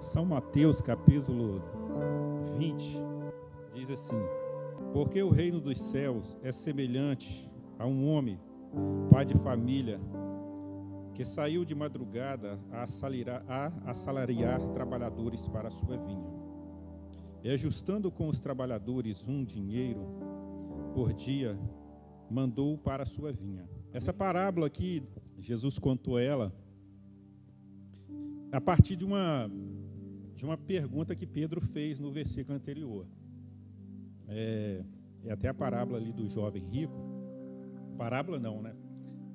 São Mateus, capítulo 20, diz assim: porque o reino dos céus é semelhante a um homem, pai de família, que saiu de madrugada a assalariar trabalhadores para a sua vinha. E ajustando com os trabalhadores um dinheiro por dia, mandou para a sua vinha. Essa parábola aqui, Jesus contou ela a partir de uma pergunta que Pedro fez no versículo anterior. É até a parábola ali do jovem rico. Parábola não, né?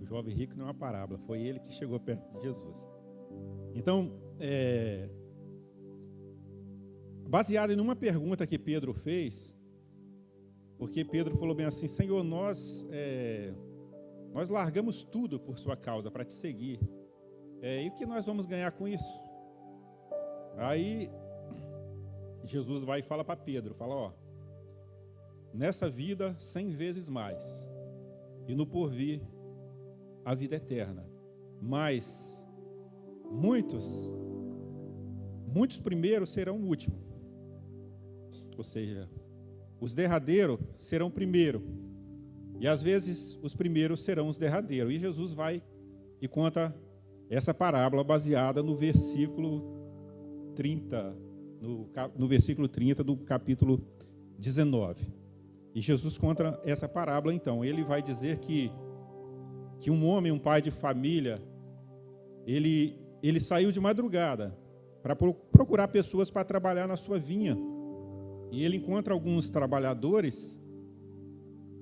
O jovem rico não é uma parábola, foi ele que chegou perto de Jesus. Então, baseado em uma pergunta que Pedro fez, porque Pedro falou bem assim: Senhor, nós largamos tudo por sua causa para te seguir. E o que nós vamos ganhar com isso? Aí Jesus vai e fala para Pedro, fala: ó, nessa vida 100 vezes mais, e no porvir a vida eterna. Mas muitos primeiros serão o último. Ou seja, os derradeiros serão primeiro, e às vezes os primeiros serão os derradeiros. E Jesus vai e conta essa parábola baseada no versículo 30, no versículo 30 do capítulo 19. E Jesus conta essa parábola, então. Ele vai dizer que um homem, um pai de família, ele saiu de madrugada para procurar pessoas para trabalhar na sua vinha. E ele encontra alguns trabalhadores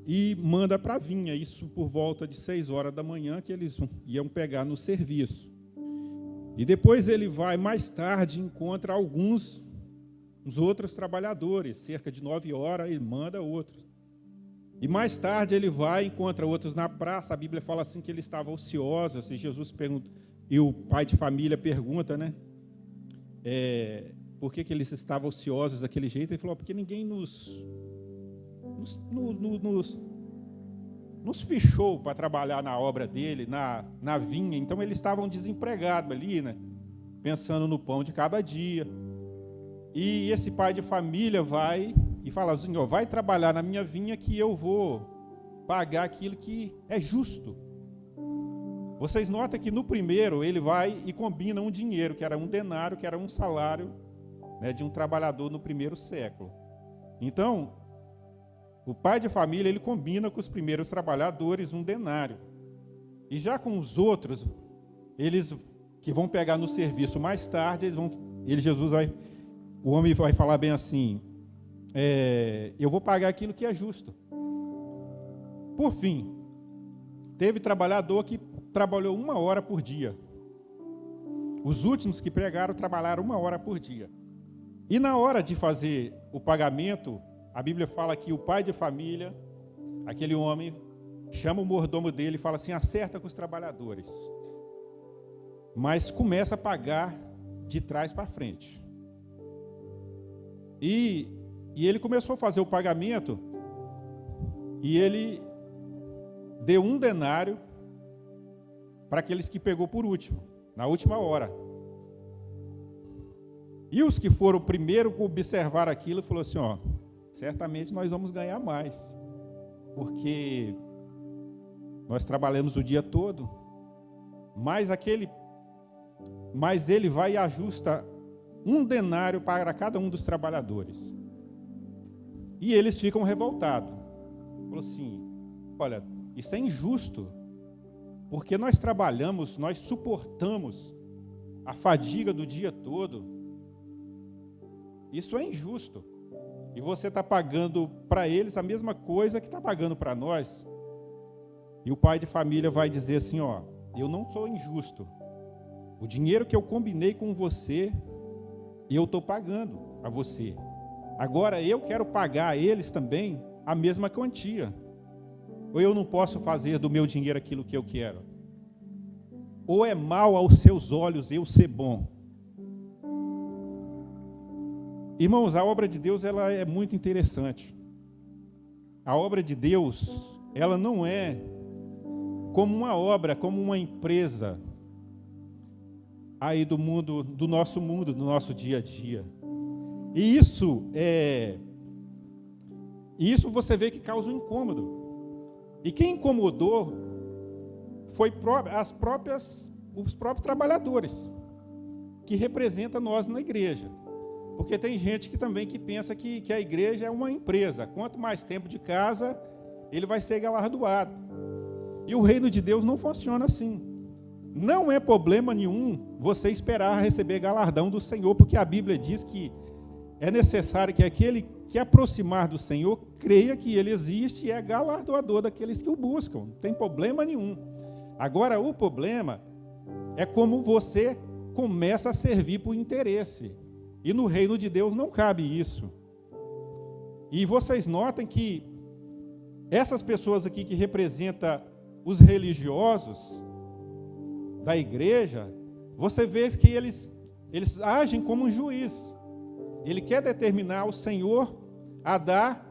e manda para a vinha, isso por volta de 6 horas da manhã, que eles iam pegar no serviço. E depois ele vai, mais tarde, encontra uns outros trabalhadores, cerca de 9 horas, ele manda outros. E mais tarde ele vai, encontra outros na praça. A Bíblia fala assim que ele estava ocioso. Assim, Jesus pergunta, e o pai de família pergunta, né? Por que eles estavam ociosos daquele jeito? Ele falou: porque ninguém nos fichou para trabalhar na obra dele, na vinha. Então eles estavam desempregados ali, né? Pensando no pão de cada dia. E esse pai de família vai e fala assim: ó, vai trabalhar na minha vinha que eu vou pagar aquilo que é justo. Vocês notam que no primeiro ele vai e combina um dinheiro, que era um denário, que era um salário, né, de um trabalhador no primeiro século. Então, o pai de família, ele combina com os primeiros trabalhadores um denário. E já com os outros, eles que vão pegar no serviço mais tarde, o homem vai falar bem assim: eu vou pagar aquilo que é justo. Por fim, teve trabalhador que trabalhou 1 hora por dia. Os últimos que pregaram trabalharam 1 hora por dia. E na hora de fazer o pagamento, a Bíblia fala que o pai de família, aquele homem, chama o mordomo dele e fala assim: acerta com os trabalhadores. Mas começa a pagar de trás para frente. E ele começou a fazer o pagamento, e ele deu 1 denário para aqueles que pegou por último, na última hora. E os que foram primeiro a observar aquilo, falou assim: ó, certamente nós vamos ganhar mais, porque nós trabalhamos o dia todo, mas ele vai e ajusta 1 denário para cada um dos trabalhadores. E eles ficam revoltados. Falou assim: olha, isso é injusto, porque nós trabalhamos, nós suportamos a fadiga do dia todo. Isso é injusto. E você está pagando para eles a mesma coisa que está pagando para nós. E o pai de família vai dizer assim: ó, eu não sou injusto. O dinheiro que eu combinei com você, eu estou pagando a você. Agora eu quero pagar a eles também a mesma quantia. Ou eu não posso fazer do meu dinheiro aquilo que eu quero? Ou é mal aos seus olhos eu ser bom? Irmãos, a obra de Deus, ela é muito interessante. A obra de Deus, ela não é como uma obra, como uma empresa aí do mundo, do nosso dia a dia. E isso você vê que causa um incômodo. E quem incomodou foi os próprios trabalhadores, que representam nós na igreja. Porque tem gente que pensa que a igreja é uma empresa. Quanto mais tempo de casa, ele vai ser galardoado. E o reino de Deus não funciona assim. Não é problema nenhum você esperar receber galardão do Senhor, porque a Bíblia diz que é necessário que aquele que aproximar do Senhor creia que Ele existe e é galardoador daqueles que o buscam. Não tem problema nenhum. Agora, o problema é como você começa a servir por interesse. E no reino de Deus não cabe isso. E vocês notem que essas pessoas aqui que representam os religiosos da igreja, você vê que eles agem como um juiz. Ele quer determinar o Senhor a dar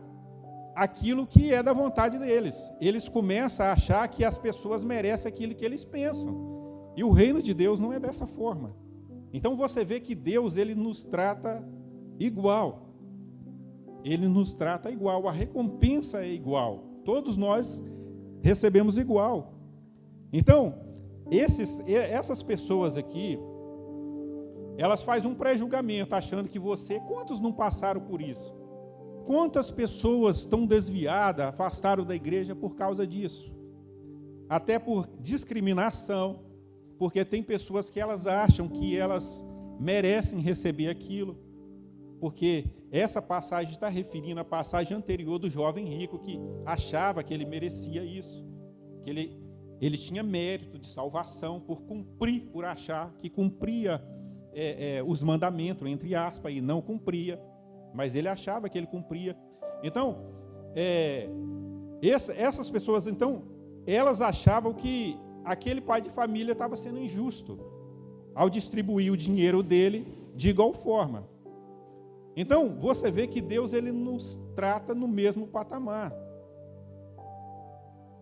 aquilo que é da vontade deles. Eles começam a achar que as pessoas merecem aquilo que eles pensam. E o reino de Deus não é dessa forma. Então você vê que Deus, Ele nos trata igual. Ele nos trata igual, a recompensa é igual. Todos nós recebemos igual. Então, essas pessoas aqui, elas fazem um pré-julgamento, achando que quantos não passaram por isso? Quantas pessoas estão desviadas, afastaram da igreja por causa disso? Até por discriminação, porque tem pessoas que elas acham que elas merecem receber aquilo, porque essa passagem está referindo à passagem anterior do jovem rico, que achava que ele merecia isso, que ele tinha mérito de salvação por achar que cumpria os mandamentos, entre aspas, e não cumpria, mas ele achava que ele cumpria. Então, essas pessoas, então, elas achavam que aquele pai de família estava sendo injusto ao distribuir o dinheiro dele de igual forma. Então, você vê que Deus, Ele nos trata no mesmo patamar.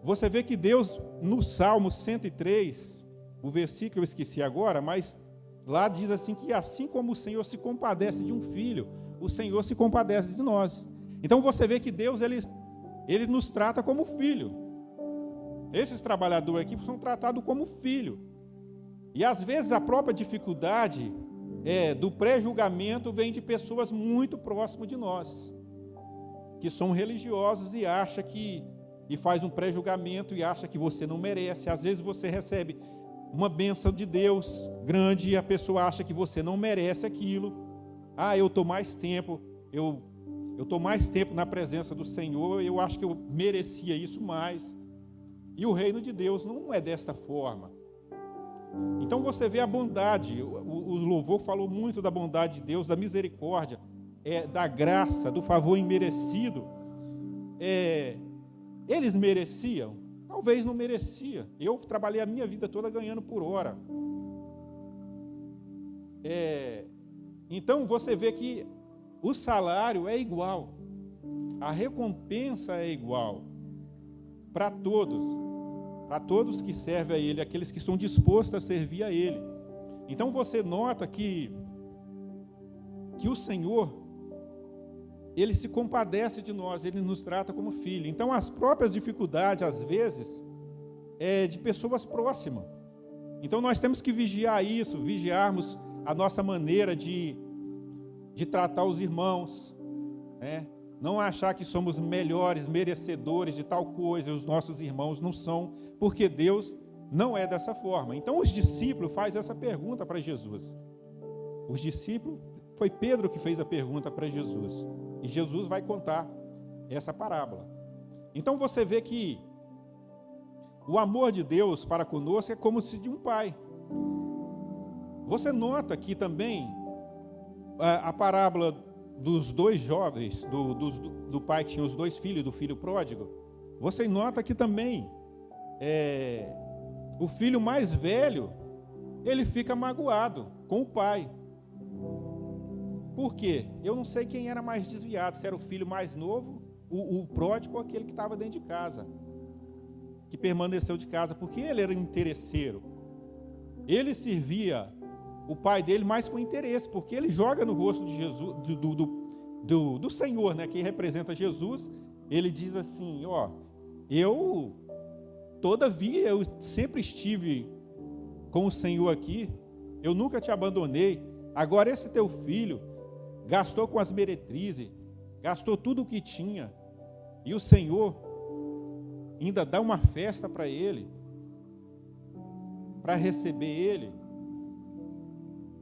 Você vê que Deus, no Salmo 103, o versículo eu esqueci agora, mas lá diz assim que assim como o Senhor se compadece de um filho, o Senhor se compadece de nós. Então você vê que Deus, Ele nos trata como filho. Esses trabalhadores aqui são tratados como filho. E às vezes a própria dificuldade do pré-julgamento vem de pessoas muito próximas de nós, que são religiosos e faz um pré-julgamento e acha que você não merece. Às vezes você recebe uma bênção de Deus grande e a pessoa acha que você não merece aquilo. Eu estou mais tempo, eu estou mais tempo na presença do Senhor, eu acho que eu merecia isso mais. E o reino de Deus não é desta forma. Então você vê a bondade, o louvor falou muito da bondade de Deus, da misericórdia, da graça, do favor imerecido. Eles mereciam? Talvez não merecia. Eu trabalhei a minha vida toda ganhando por hora. Então você vê que o salário é igual, a recompensa é igual para todos que servem a Ele, aqueles que estão dispostos a servir a Ele. Então você nota que o Senhor, Ele se compadece de nós, Ele nos trata como filho. Então as próprias dificuldades, às vezes, de pessoas próximas. Então nós temos que vigiar isso, vigiarmos a nossa maneira de tratar os irmãos, né? Não achar que somos melhores, merecedores de tal coisa, e os nossos irmãos não são, porque Deus não é dessa forma. Então os discípulos fazem essa pergunta para Jesus. Os discípulos, foi Pedro que fez a pergunta para Jesus. E Jesus vai contar essa parábola. Então você vê que o amor de Deus para conosco é como se de um pai. Você nota aqui também a parábola dos dois jovens, do pai que tinha os dois filhos, do filho pródigo. Você nota que também o filho mais velho, ele fica magoado com o pai. Por quê? Eu não sei quem era mais desviado, se era o filho mais novo, o pródigo, ou aquele que estava dentro de casa, que permaneceu de casa, porque ele era interesseiro. Ele servia o pai dele mais com interesse, porque ele joga no rosto de Jesus, do Senhor, né, que representa Jesus. Ele diz assim: ó, todavia eu sempre estive com o Senhor aqui, eu nunca te abandonei. Agora esse teu filho gastou com as meretrizes, gastou tudo o que tinha, e o Senhor ainda dá uma festa para ele, para receber ele.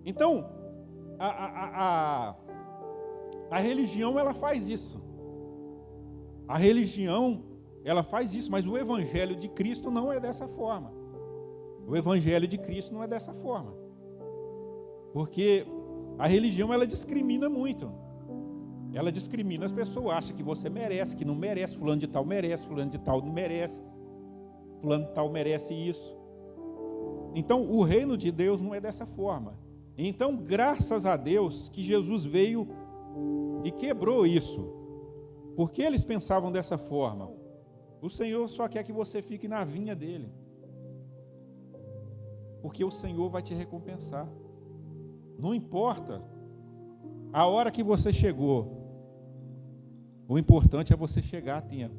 Então, a religião, ela faz isso. A religião, ela faz isso, mas o Evangelho de Cristo não é dessa forma. O Evangelho de Cristo não é dessa forma. Porque a religião, ela discrimina muito. Ela discrimina as pessoas, acha que você merece, que não merece, fulano de tal merece, fulano de tal não merece, fulano de tal merece isso. Então, o reino de Deus não é dessa forma. Então, graças a Deus que Jesus veio e quebrou isso. Porque eles pensavam dessa forma. O Senhor só quer que você fique na vinha dele. Porque o Senhor vai te recompensar. Não importa a hora que você chegou. O importante é você chegar a tempo.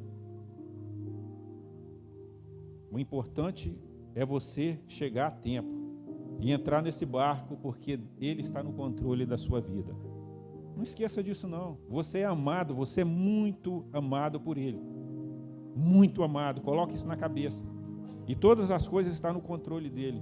O importante é você chegar a tempo e entrar nesse barco, porque Ele está no controle da sua vida. Não esqueça disso não. Você é amado, você é muito amado por Ele. Muito amado, coloque isso na cabeça. E todas as coisas estão no controle dEle.